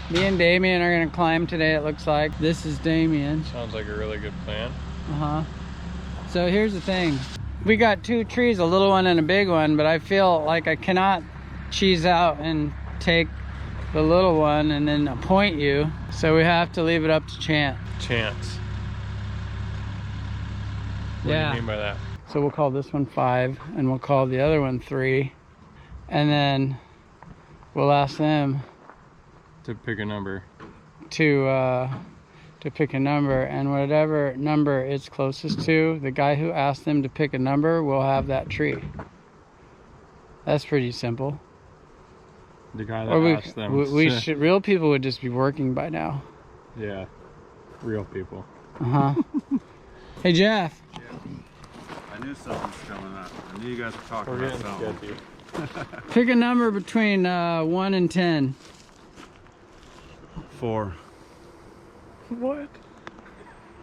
Me and Damien are gonna climb today, it looks like. This is Damien. Sounds like a really good plan. So here's the thing. We got two trees, a little one and a big one, but I feel like I cannot cheese out and take the little one and then appoint you. So we have to leave it up to chance. Chance. What do you mean by that? So we'll call this one 5 and we'll call the other one 3. And then we'll ask them to pick a number. To pick a number, and whatever number it's closest to, the guy who asked them to pick a number will have that tree. That's pretty simple. The guy that asked them. Real people would just be working by now. Yeah, real people. Hey Jeff. Yeah. I knew something was coming up. I knew you guys were talking about something. Pick a number between 1 and 10. 4. What?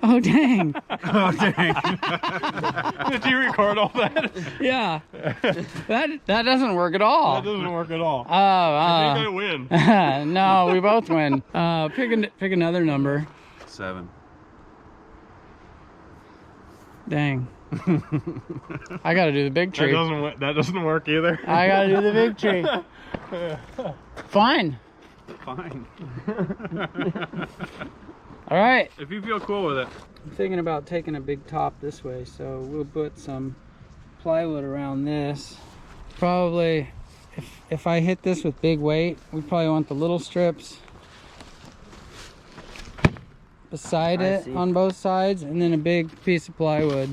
Oh dang! Oh dang! Did you record all that? Yeah. That doesn't work at all. That doesn't work at all. Oh. I think I win. No, we both win. Pick another number. 7. Dang. I gotta do the big tree. That doesn't work either. I gotta do the big tree. Fine. Fine. All right. If you feel cool with it. I'm thinking about taking a big top this way, so we'll put some plywood around this. Probably, if I hit this with big weight, we probably want the little strips beside it on both sides, and then a big piece of plywood.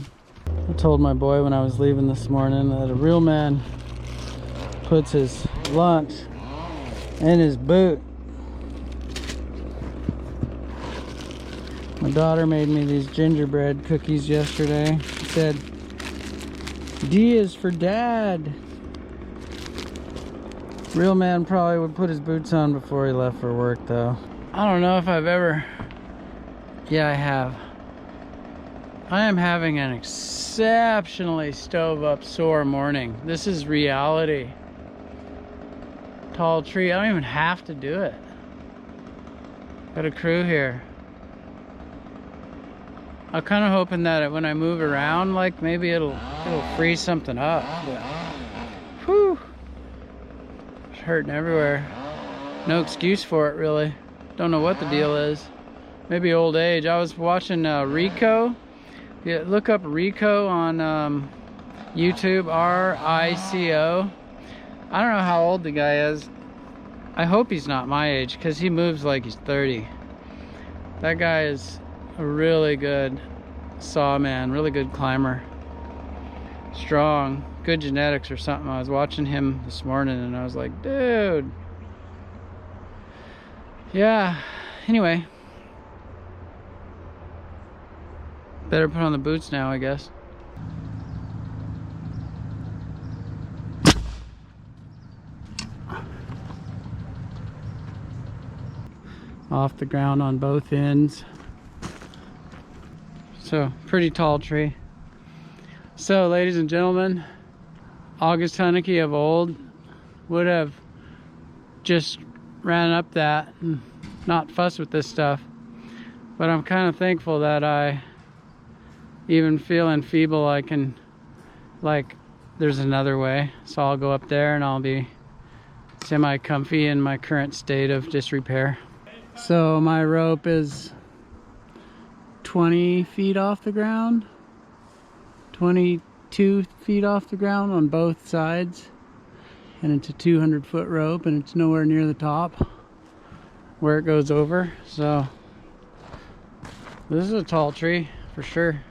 I told my boy when I was leaving this morning that a real man puts his lunch in his boot. My daughter made me these gingerbread cookies yesterday. She said, D is for dad. Real man probably would put his boots on before he left for work though. I don't know if I've ever... Yeah, I have. I am having an exceptionally stove up sore morning. This is reality. Tall tree, I don't even have to do it. Got a crew here. I'm kind of hoping that when I move around, like maybe it'll freeze something up. But, whew, it's hurting everywhere. No excuse for it really. Don't know what the deal is. Maybe old age. I was watching Rico. Yeah, look up Rico on YouTube. R-I-C-O. I don't know how old the guy is. I hope he's not my age because he moves like he's 30. That guy is a really good sawman, really good climber, strong, good genetics or something. I was watching him this morning and I was like, dude. Yeah, anyway, better put on the boots now, I guess. Off the ground on both ends. So, pretty tall tree. So, ladies and gentlemen, August Hunneke of old would have just ran up that and not fussed with this stuff. But I'm kind of thankful that I, even feeling feeble, I can, like, there's another way. So I'll go up there and I'll be semi-comfy in my current state of disrepair. So my rope is 20 feet off the ground, 22 feet off the ground on both sides, and it's a 200-foot rope and it's nowhere near the top where it goes over. So this is a tall tree for sure.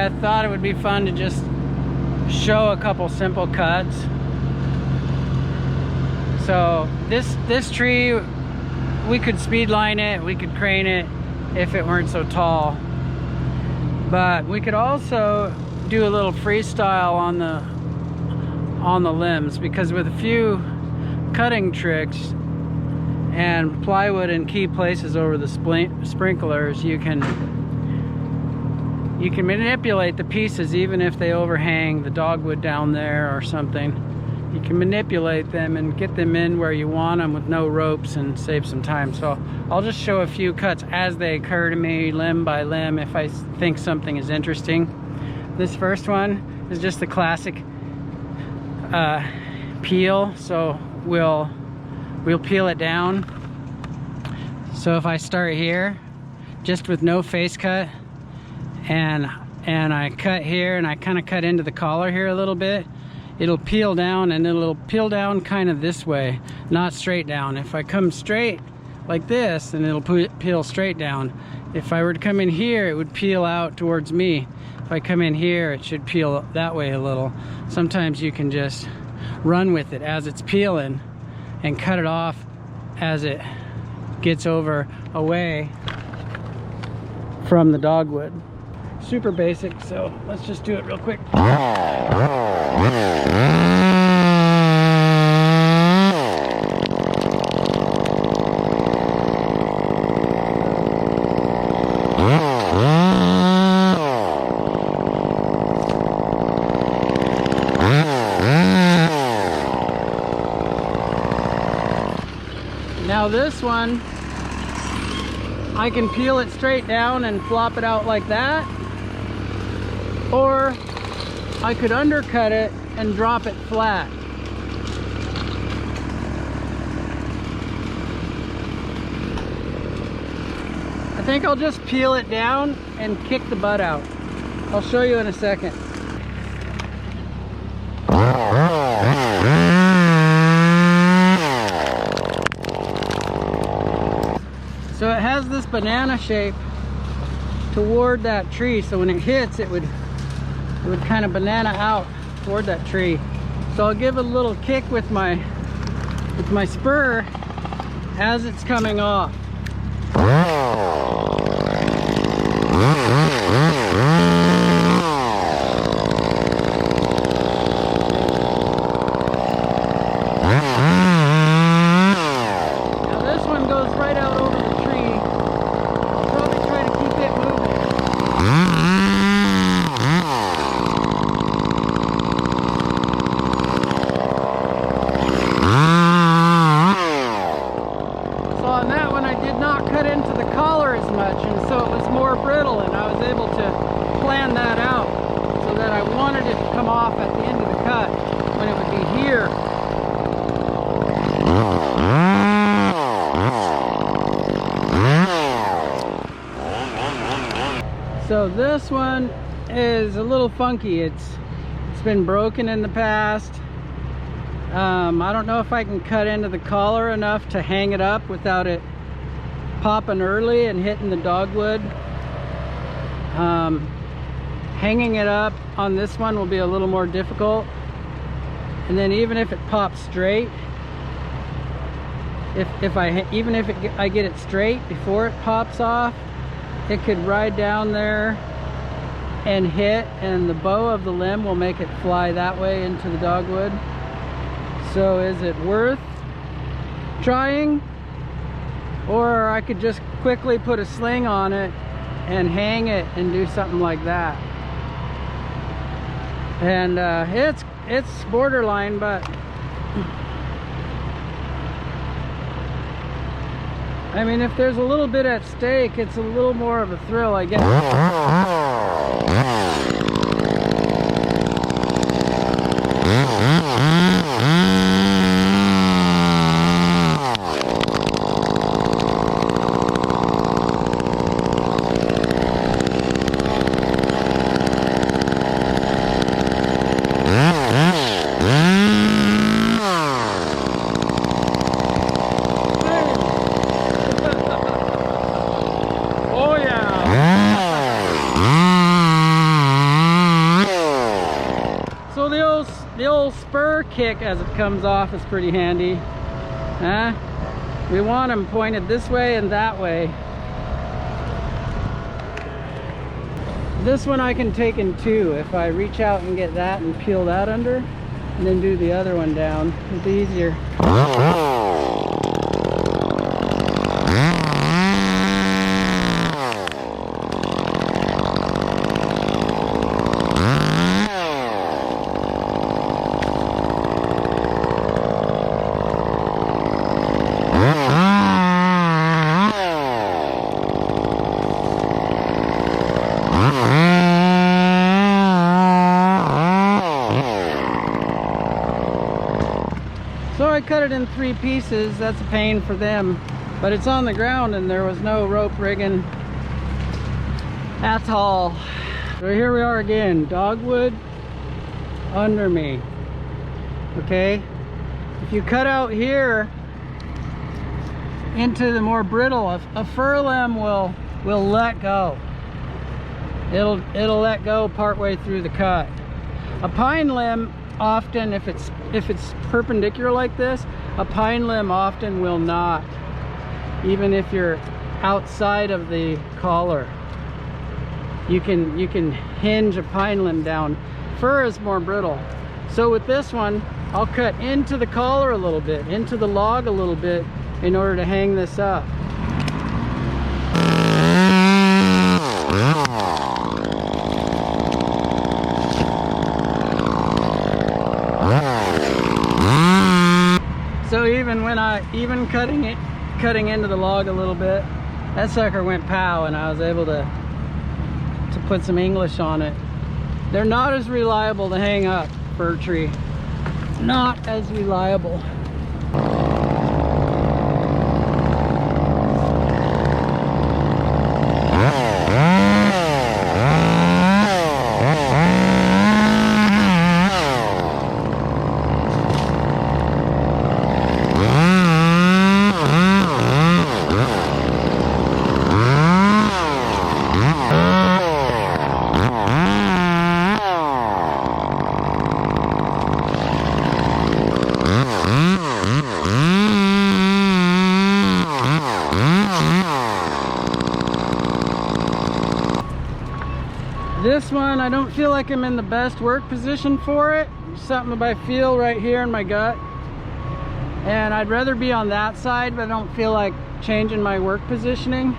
I thought it would be fun to just show a couple simple cuts. So this tree, we could speed line it, we could crane it if it weren't so tall. But we could also do a little freestyle on the limbs, because with a few cutting tricks and plywood in key places over the sprinklers, you can manipulate the pieces even if they overhang the dogwood down there or something. You can manipulate them and get them in where you want them with no ropes and save some time. So I'll just show a few cuts as they occur to me, limb by limb, if I think something is interesting. This first one is just the classic peel. So we'll peel it down. So if I start here, just with no face cut, and I cut here, and I kind of cut into the collar here a little bit, it'll peel down, and it'll peel down kind of this way, not straight down. If I come straight like this, then it'll peel straight down. If I were to come in here, it would peel out towards me. If I come in here, it should peel that way a little. Sometimes you can just run with it as it's peeling and cut it off as it gets away from the dogwood. Super basic, so let's just do it real quick. Now this one, I can peel it straight down and flop it out like that, or I could undercut it and drop it flat. I think I'll just peel it down and kick the butt out. I'll show you in a second. So it has this banana shape toward that tree, so when it hits, it would kind of banana out toward that tree. So I'll give it a little kick with my spur as it's coming off. Now this one goes right out over the tree. I'll probably try to keep it moving. So on that one, I did not cut into the collar as much, and so it was more brittle, and I was able to plan that out so that I wanted it to come off at the end of the cut when it would be here. So this one is a little funky. It's been broken in the past. I don't know if I can cut into the collar enough to hang it up without it popping early and hitting the dogwood. Hanging it up on this one will be a little more difficult. And then even if it pops straight, even if I get it straight before it pops off, it could ride down there and hit, and the bow of the limb will make it fly that way into the dogwood. So is it worth trying? Or I could just quickly put a sling on it and hang it and do something like that. And it's borderline, but I mean, if there's a little bit at stake, it's a little more of a thrill, I guess. spur kick as it comes off is pretty handy. Huh? We want them pointed this way and that way. This one I can take in two. If I reach out and get that and peel that under, and then do the other one down, it'll be easier. So I cut it in 3 pieces. That's a pain for them, but it's on the ground and there was no rope rigging at all. So here we are again, dogwood under me. Okay, if you cut out here into the more brittle, a fir limb will let go. It'll let go partway through the cut. A pine limb often, if it's perpendicular like this, a pine limb often will not, even if you're outside of the collar. You can hinge a pine limb down. Fir is more brittle. So with this one, I'll cut into the collar a little bit, into the log a little bit, in order to hang this up. So even cutting into the log a little bit, that sucker went pow, and I was able to put some English on it. They're not as reliable to hang up, fir tree. Not as reliable. This one, I don't feel like I'm in the best work position for it. Something I feel right here in my gut. And I'd rather be on that side, but I don't feel like changing my work positioning.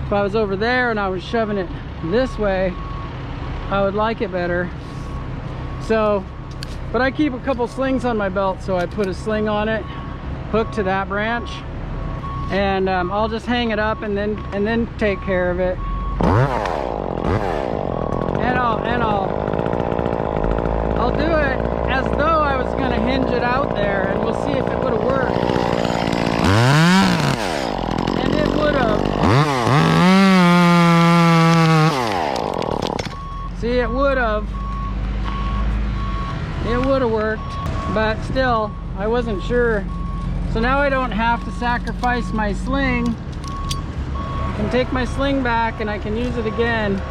If I was over there and I was shoving it this way, I would like it better. So, but I keep a couple slings on my belt, so I put a sling on it, hooked to that branch, and I'll just hang it up and then take care of it. I'll do it as though I was going to hinge it out there, and we'll see if it would have worked. And it would have. See, it would have. It would have worked, but still, I wasn't sure. So now I don't have to sacrifice my sling. I can take my sling back and I can use it again.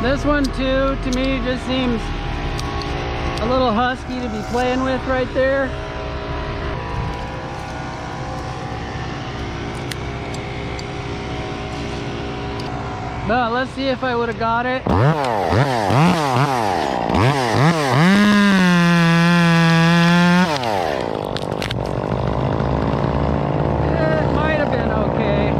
This one too, to me, just seems a little husky to be playing with right there. But let's see if I would have got it. It might have been okay.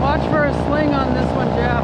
Watch for a sling on this one, Jeff.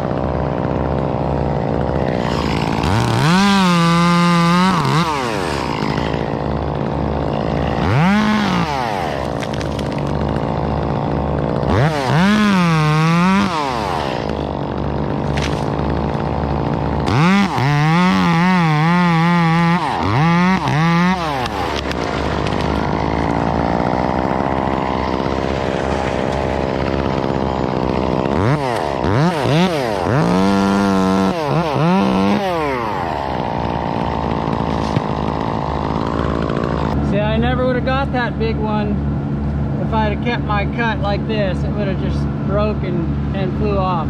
got that big one, if I'd have kept my cut like this, it would have just broken and flew off.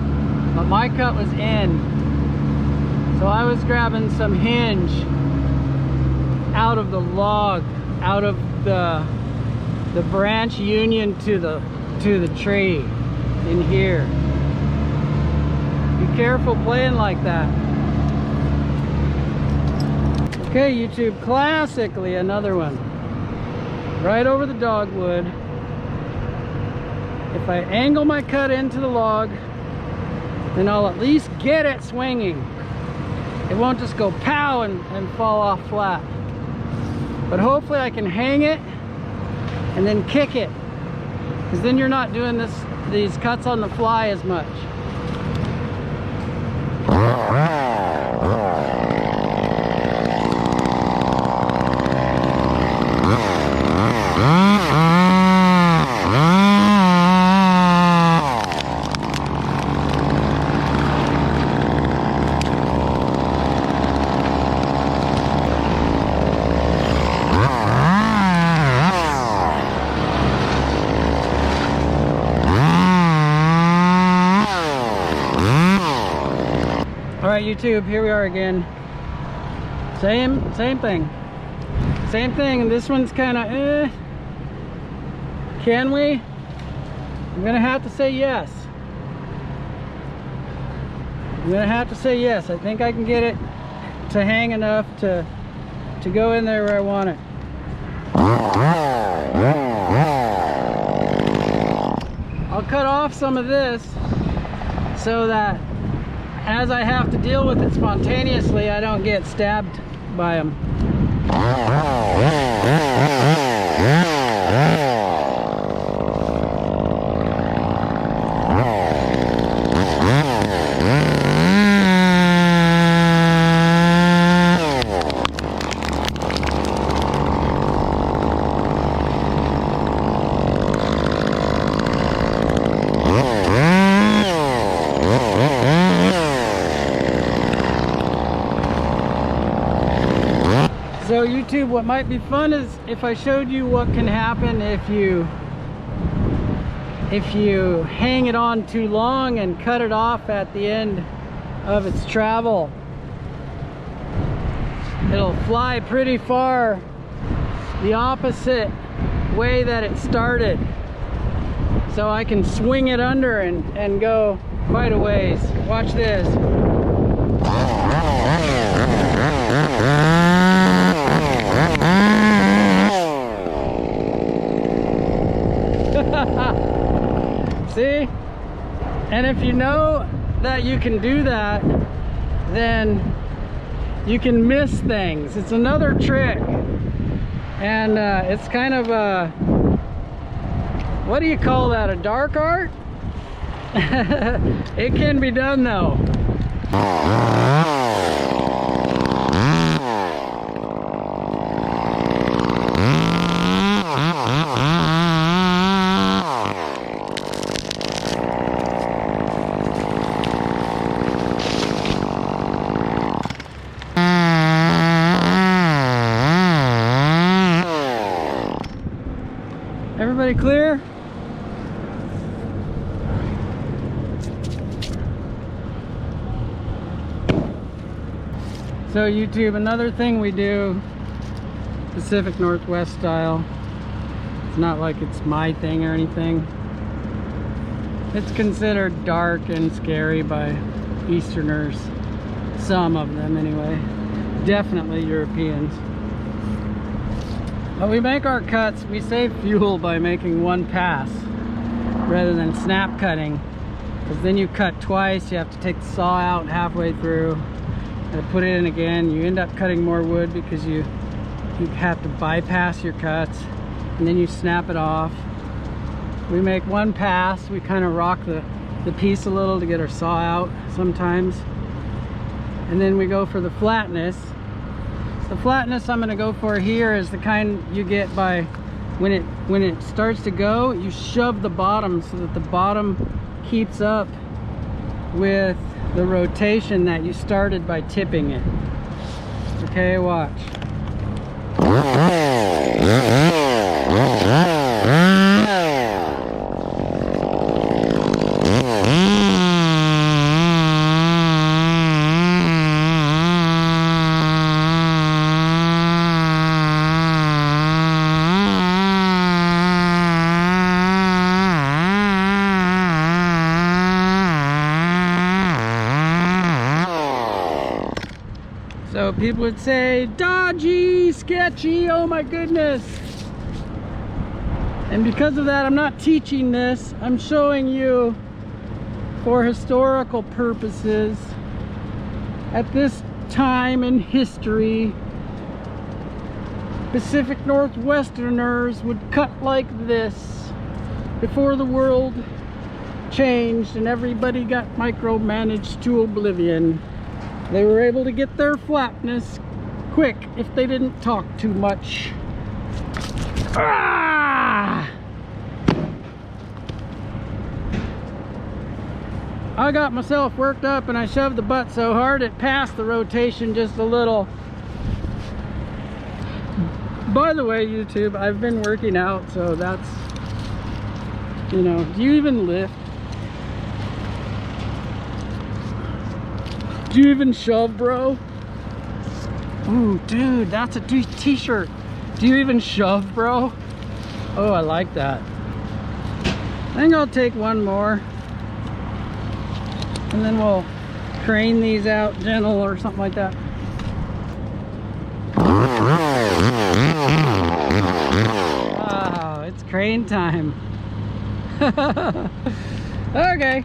But my cut was in. So I was grabbing some hinge out of the log, out of the branch union to the tree in here. Be careful playing like that. Okay, YouTube, classically another one. Right over the dogwood. If I angle my cut into the log, then I'll at least get it swinging. It won't just go pow and fall off flat. But hopefully I can hang it and then kick it, because then you're not doing these cuts on the fly as much. Alright YouTube, here we are again. Same thing. Same thing, and this one's kind of Can we? I'm gonna have to say yes. I think I can get it to hang enough to go in there where I want it. I'll cut off some of this so that as I have to deal with it spontaneously, I don't get stabbed by them. So YouTube, what might be fun is if I showed you what can happen if you hang it on too long and cut it off at the end of its travel. It'll fly pretty far the opposite way that it started. So I can swing it under and go quite a ways. Watch this. See? And if you know that you can do that, then you can miss things. It's another trick. And it's kind of a, what do you call that, a dark art? It can be done though. Everybody clear? So YouTube, another thing we do, Pacific Northwest style, it's not like it's my thing or anything. It's considered dark and scary by Easterners, some of them anyway, definitely Europeans. But we make our cuts, we save fuel by making one pass rather than snap cutting, because then you cut twice, you have to take the saw out halfway through and put it in again. You end up cutting more wood because you have to bypass your cuts, and then you snap it off. We make one pass, we kind of rock the piece a little to get our saw out sometimes, and then we go for the flatness. The flatness I'm going to go for here is the kind you get by when it starts to go, you shove the bottom so that the bottom keeps up with the rotation that you started by tipping it. Okay, watch. So people would say, dodgy, sketchy, oh my goodness. And because of that, I'm not teaching this. I'm showing you for historical purposes. At this time in history, Pacific Northwesterners would cut like this before the world changed and everybody got micromanaged to oblivion. They were able to get their flatness quick if they didn't talk too much. Ah! I got myself worked up and I shoved the butt so hard it passed the rotation just a little. By the way, YouTube, I've been working out, so that's, you know, do you even lift? Do you even shove, bro? Ooh, dude, that's a t-shirt. Do you even shove, bro? Oh, I like that. I think I'll take one more. And then we'll crane these out gentle or something like that. Wow, it's crane time. Okay.